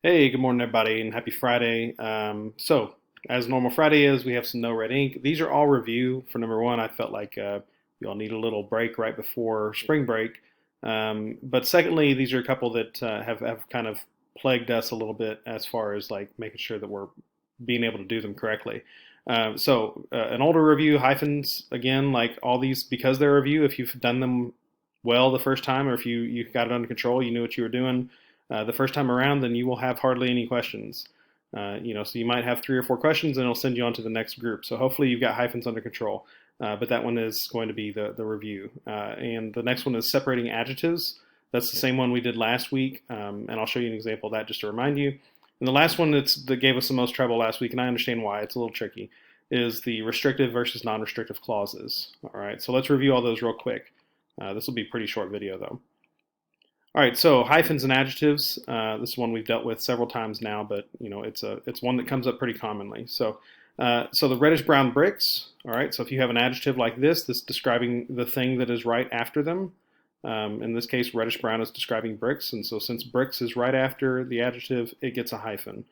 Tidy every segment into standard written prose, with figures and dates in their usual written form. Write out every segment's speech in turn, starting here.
Hey, good morning, everybody, and happy Friday. As normal Friday is, we have some No Red Ink. These are all review. For number one, I felt like you all need a little break right before spring break. But secondly, these are a couple that have kind of plagued us a little bit as far as like making sure that we're being able to do them correctly. An older review, hyphens, again, like all these, because they're a review, if you've done them well the first time, or if you got it under control, you knew what you were doing the first time around, then you will have hardly any questions. So you might have 3 or 4 questions, and it'll send you on to the next group. So hopefully you've got hyphens under control. But that one is going to be the review. And the next one is separating adjectives. That's the same one we did last week, and I'll show you an example of that just to remind you. And the last one that gave us the most trouble last week, and I understand why, it's a little tricky, is the restrictive versus non-restrictive clauses. All right, so let's review all those real quick. This will be a pretty short video though. All right, so hyphens and adjectives. This is one we've dealt with several times now, but it's one that comes up pretty commonly. So the reddish brown bricks. All right, so if you have an adjective like this, that's describing the thing that is right after them. In this case, reddish brown is describing bricks, and so since bricks is right after the adjective, it gets a hyphen.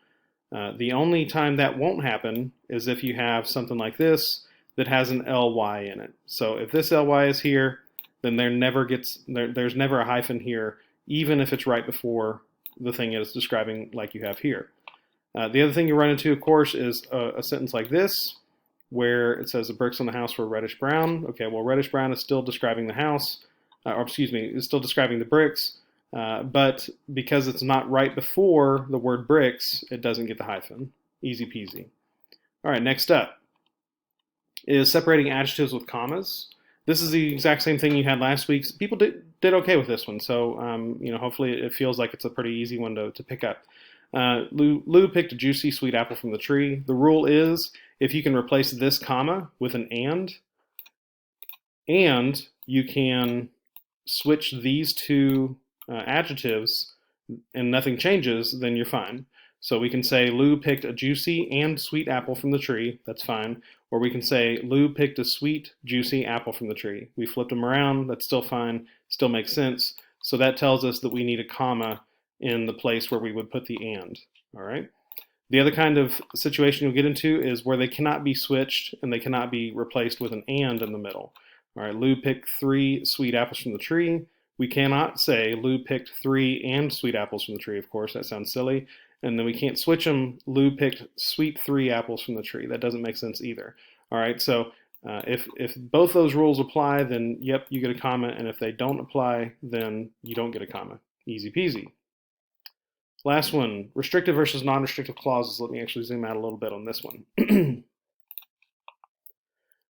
The only time that won't happen is if you have something like this that has an ly in it. So if this ly is here, then there's never a hyphen here, even if it's right before the thing it is describing, like you have here. The other thing you run into, of course, is a sentence like this, where it says the bricks on the house were reddish brown. Okay, well, reddish brown is still describing the house, or excuse me, is still describing the bricks, but because it's not right before the word bricks, it doesn't get the hyphen. Easy peasy. All right, next up is separating adjectives with commas. This is the exact same thing you had last week. People did okay with this one, so hopefully it feels like it's a pretty easy one to pick up. Lou picked a juicy sweet apple from the tree. The rule is if you can replace this comma with an and you can switch these two adjectives and nothing changes, then you're fine. So we can say Lou picked a juicy and sweet apple from the tree. That's fine. Or we can say Lou picked a sweet, juicy apple from the tree. We flipped them around. That's still fine. Still makes sense. So that tells us that we need a comma in the place where we would put the and. All right. The other kind of situation you'll get into is where they cannot be switched and they cannot be replaced with an and in the middle. All right, Lou picked 3 sweet apples from the tree. We cannot say Lou picked 3 and sweet apples from the tree, of course, that sounds silly. And then we can't switch them. Lou picked sweet 3 apples from the tree. That doesn't make sense either. All right, so if both those rules apply, then yep, you get a comma. And if they don't apply, then you don't get a comma. Easy peasy. Last one, restrictive versus non-restrictive clauses. Let me actually zoom out a little bit on this one.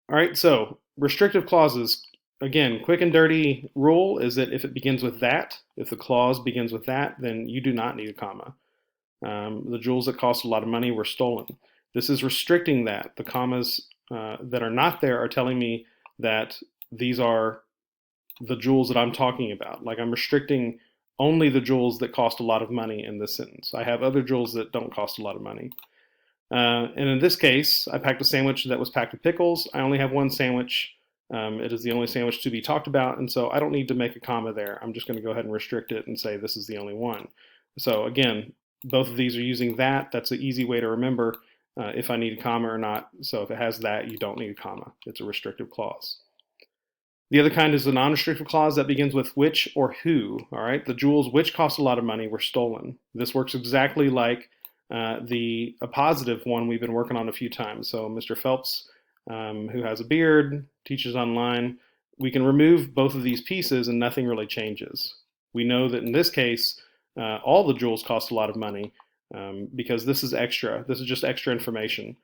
All right, so restrictive clauses, again, quick and dirty rule is that if it begins with that, if the clause begins with that, then you do not need a comma. The jewels that cost a lot of money were stolen. This is restricting that. The commas that are not there are telling me that these are the jewels that I'm talking about. Like I'm restricting only the jewels that cost a lot of money in this sentence. I have other jewels that don't cost a lot of money. And in this case, I packed a sandwich that was packed with pickles. I only have one sandwich. It is the only sandwich to be talked about, and so I don't need to make a comma there. I'm just going to go ahead and restrict it and say this is the only one. So again, both of these are using that. That's an easy way to remember if I need a comma or not. So if it has that, you don't need a comma. It's a restrictive clause. The other kind is the non-restrictive clause that begins with which or who. All right, the jewels which cost a lot of money were stolen. This works exactly like the positive one we've been working on a few times. So Mr. Phelps, who has a beard, teaches online, we can remove both of these pieces and nothing really changes. We know that in this case, all the jewels cost a lot of money because this is extra. This is just extra information,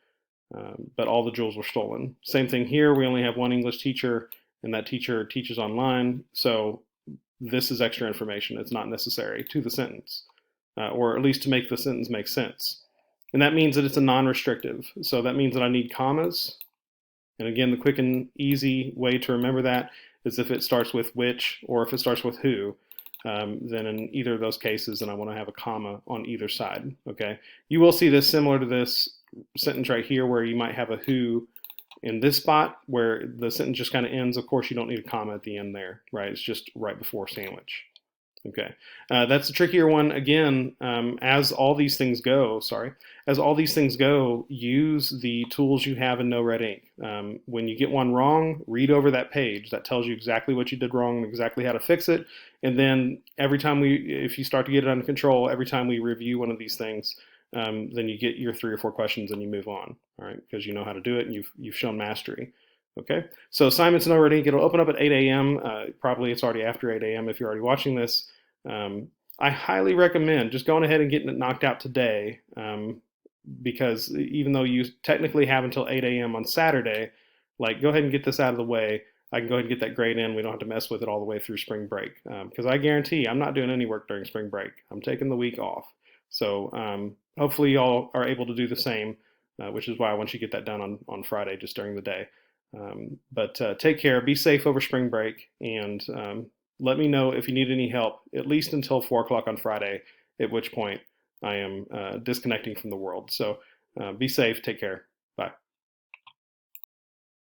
but all the jewels were stolen. Same thing here. We only have one English teacher, and that teacher teaches online. So this is extra information. It's not necessary to the sentence. Or at least to make the sentence make sense. And that means that it's a non-restrictive. So that means that I need commas. And again, the quick and easy way to remember that is if it starts with which or if it starts with who, then in either of those cases, then I want to have a comma on either side. Okay. You will see this similar to this sentence right here where you might have a who in this spot where the sentence just kind of ends. Of course, you don't need a comma at the end there, right? It's just right before sandwich. Okay, that's a trickier one. Again, as all these things go, use the tools you have in NoRedInk. When you get one wrong, read over that page. That tells you exactly what you did wrong and exactly how to fix it. And then if you start to get it under control, every time we review one of these things, then you get your 3 or 4 questions and you move on. All right, because you know how to do it and you've shown mastery. Okay, so assignments in NoRedInk, it'll open up at 8 a.m. Probably it's already after 8 a.m. if you're already watching this. Um, I highly recommend just going ahead and getting it knocked out today, because even though you technically have until 8 a.m. on Saturday, like go ahead and get this out of the way. I can go ahead and get that grade in. We don't have to mess with it all the way through spring break, because I guarantee I'm not doing any work during spring break. I'm taking the week off. So hopefully y'all are able to do the same, which is why I want you to get that done on Friday just during the day. But take care, be safe over spring break, and let me know if you need any help, at least until 4 o'clock on Friday, at which point I am disconnecting from the world. So be safe, take care.